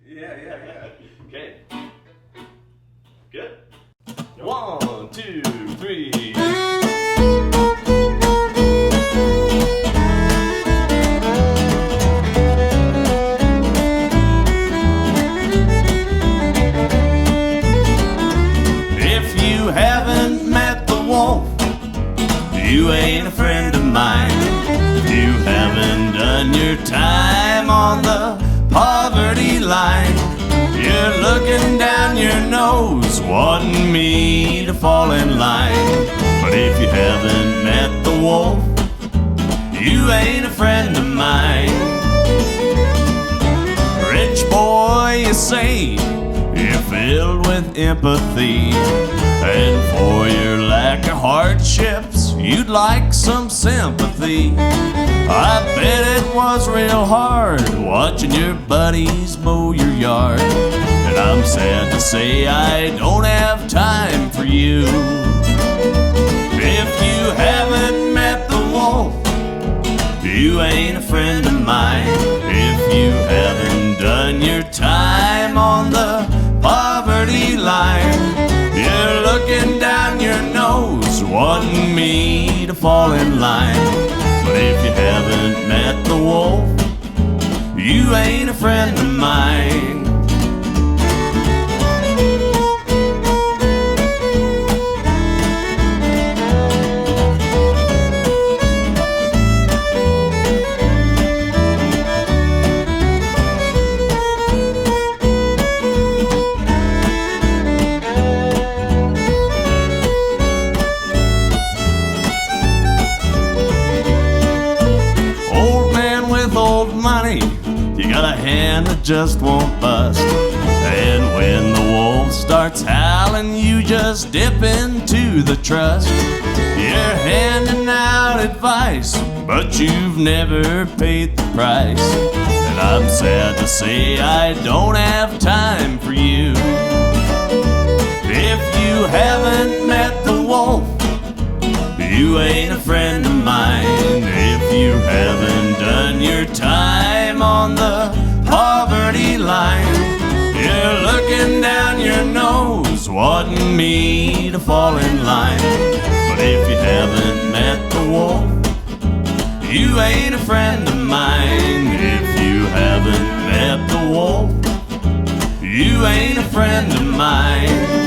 Yeah. Okay. Good. 1, 2, 3. If you haven't met the wolf, you ain't a friend of mine. You haven't done your time on the poverty line. You're looking down your nose, wanting me to fall in line. But if you haven't met the wolf, you ain't a friend of mine. Rich boy, you say, you're filled with empathy, and for your lack of hardships, you'd like some sympathy. I bet it was real hard watching your buddies mow your yard, and I'm sad to say I don't have time for you. If you haven't met the wolf, you ain't a friend of mine. If you haven't done your time on the poverty line, you're looking down your nose, wanting me to fall in line. But if you haven't met the wolf, you ain't a friend of mine. You got a hand that just won't bust, and when the wolf starts howling, you just dip into the trust. You're handing out advice, but you've never paid the price, and I'm sad to say I don't have time for you. If you haven't met the wolf, you ain't a friend of mine. If you haven't done your time on the poverty line, you're looking down your nose, wanting me to fall in line. But if you haven't met the wolf, you ain't a friend of mine. If you haven't met the wolf, you ain't a friend of mine.